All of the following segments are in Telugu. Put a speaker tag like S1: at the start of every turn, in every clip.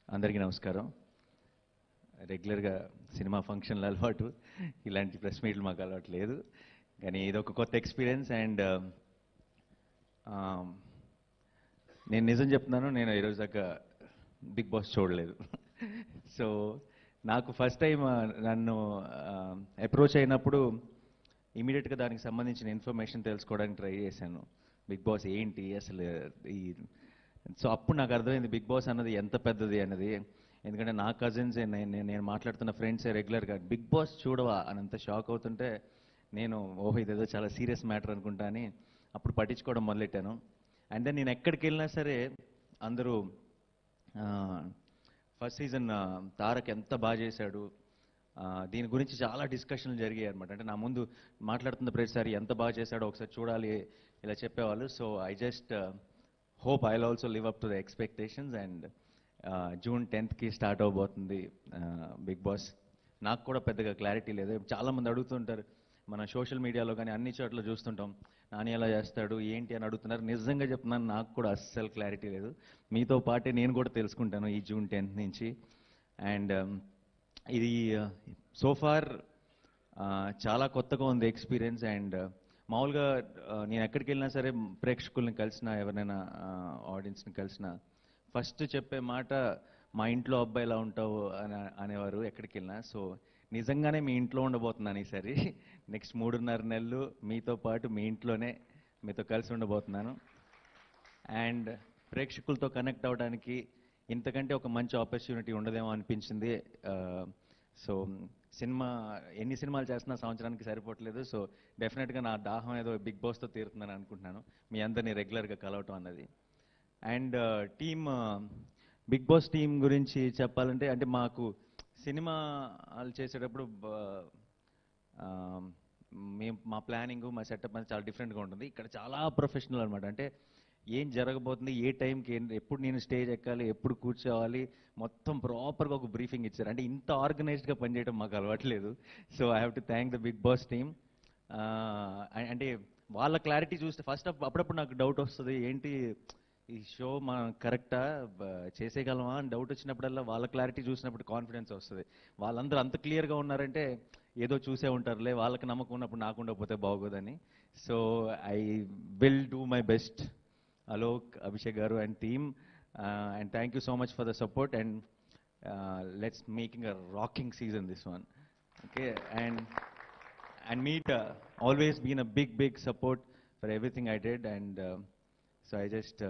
S1: అందరికీ నమస్కారం. రెగ్యులర్గా సినిమా ఫంక్షన్లు అలవాటు, ఇలాంటి ప్రెస్ మీట్లు మాకు అలవాటు లేదు. కానీ ఇదొక కొత్త ఎక్స్పీరియన్స్. అండ్ నేను నిజం చెప్తున్నాను, నేను ఈరోజు దాకా బిగ్ బాస్ చూడలేదు. సో నాకు ఫస్ట్ టైం నన్ను అప్రోచ్ అయినప్పుడు ఇమీడియట్గా దానికి సంబంధించిన ఇన్ఫర్మేషన్ తెలుసుకోవడానికి ట్రై చేశాను. బిగ్ బాస్ ఏంటి అసలు ఈ సో అప్పుడు నాకు అర్థమైంది బిగ్ బాస్ అన్నది ఎంత పెద్దది అన్నది. ఎందుకంటే నా కజిన్స్ నేను మాట్లాడుతున్న ఫ్రెండ్సే రెగ్యులర్గా బిగ్ బాస్ చూడవా అని అంత షాక్ అవుతుంటే నేను ఓహో ఇదేదో చాలా సీరియస్ మ్యాటర్ అనుకుంటా అని అప్పుడు పట్టించుకోవడం మొదలెట్టాను. అండ్ దెన్ నేను ఎక్కడికి వెళ్ళినా సరే అందరూ ఫస్ట్ సీజన్ తారక్ ఎంత బాగా చేశాడు, దీని గురించి చాలా డిస్కషన్లు జరిగాయి అనమాట. అంటే నా ముందు మాట్లాడుతున్న ప్రతిసారి ఎంత బాగా చేశాడో ఒకసారి చూడాలి ఇలా చెప్పేవాళ్ళు. So I just hope I also live up to the expectations. And June 10th start అవబోతుంది బిగ్ బాస్. నాకు కూడా పెద్దగా క్లారిటీ లేదు. చాలామంది అడుగుతుంటారు, మన సోషల్ మీడియాలో కానీ అన్ని చోట్ల చూస్తుంటాం, నాని ఎలా చేస్తాడు ఏంటి అని అడుగుతున్నారు. నిజంగా చెప్తున్నాను, నాకు కూడా అస్సలు క్లారిటీ లేదు. మీతో పాటే నేను కూడా తెలుసుకుంటాను ఈ జూన్ 10th నుంచి. అండ్ ఇది సోఫార్ చాలా కొత్తగా ఉంది ఎక్స్పీరియన్స్. అండ్ మామూలుగా నేను ఎక్కడికి వెళ్ళినా సరే ప్రేక్షకుల్ని కలిసినా ఎవరినైనా ఆడియన్స్ని కలిసినా ఫస్ట్ చెప్పే మాట మా ఇంట్లో అబ్బాయి ఎలా ఉంటావు అని అనేవారు ఎక్కడికి వెళ్ళినా. సో నిజంగానే మీ ఇంట్లో ఉండబోతున్నాను ఈసారి. నెక్స్ట్ 3.5 నెలలు మీతో పాటు మీ ఇంట్లోనే మీతో కలిసి ఉండబోతున్నాను. అండ్ ప్రేక్షకులతో కనెక్ట్ అవ్వడానికి ఇంతకంటే ఒక మంచి ఆపర్చునిటీ ఉండదేమో అనిపించింది. సో సినిమా ఎన్ని సినిమాలు చేస్తున్నా సంవత్సరానికి సరిపోవట్లేదు. సో డెఫినెట్గా నా దాహం ఏదో బిగ్ బాస్తో తీరుతుందని అనుకుంటున్నాను, మీ అందరినీ రెగ్యులర్గా కలవటం అన్నది. And team Bigg Boss team గురించి చెప్పాలంటే, అంటే మాకు సినిమాలు చేసేటప్పుడు మేము మా ప్లానింగ్ మా సెటప్ అనేది చాలా డిఫరెంట్గా ఉంటుంది. ఇక్కడ చాలా ప్రొఫెషనల్ అనమాట. అంటే ఏం జరగబోతుంది, ఏ టైంకి ఎప్పుడు నేను స్టేజ్ ఎక్కాలి, ఎప్పుడు కూర్చోవాలి, మొత్తం ప్రాపర్గా ఒక బ్రీఫింగ్ ఇచ్చారు. అంటే ఇంత ఆర్గనైజ్డ్గా పనిచేయడం మాకు అలవాట్లేదు. So I have to thank the Bigg Boss team. అంటే వాళ్ళ క్లారిటీ చూస్తే ఫస్ట్ అప్పుడప్పుడు నాకు డౌట్ వస్తుంది, ఏంటి ఈ షో మనం కరెక్టా చేసేయగలమా అని డౌట్ వచ్చినప్పుడల్లా వాళ్ళ క్లారిటీ చూసినప్పుడు కాన్ఫిడెన్స్ వస్తుంది. వాళ్ళందరూ అంత క్లియర్గా ఉన్నారంటే ఏదో చూసే ఉంటారులే, వాళ్ళకి నమ్మకం ఉన్నప్పుడు నాకు ఉండకపోతే బాగోదని. So I will do my best, Alok, Abhishek Garu and team, and thank you so much for the support. And let's making a rocking season this one, okay? And Meet always been a big support for everything I did. And so I just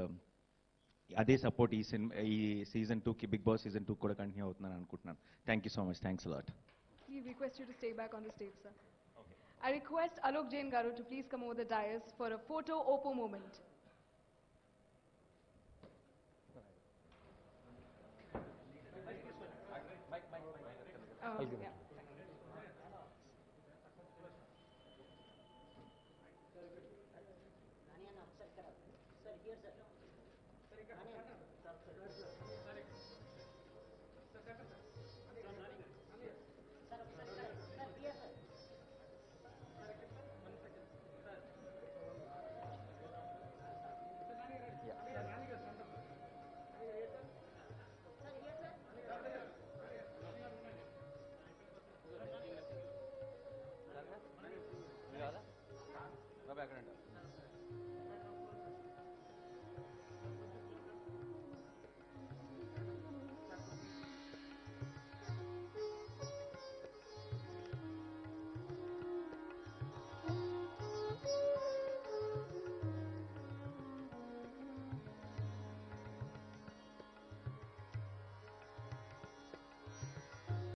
S1: అదే సపోర్ట్ ఈ సీజన్ 2కి బిగ్ బాస్ సీజన్ 2 కూడా కంటిన్యూ అవుతుందని అనుకుంటున్నాను. Thank you so much. Thanks a lot.
S2: We request you to stay back on the stage, sir. Okay. I request Alok Jain Garu to please come over the dais for a photo oppo moment. Oh, yeah.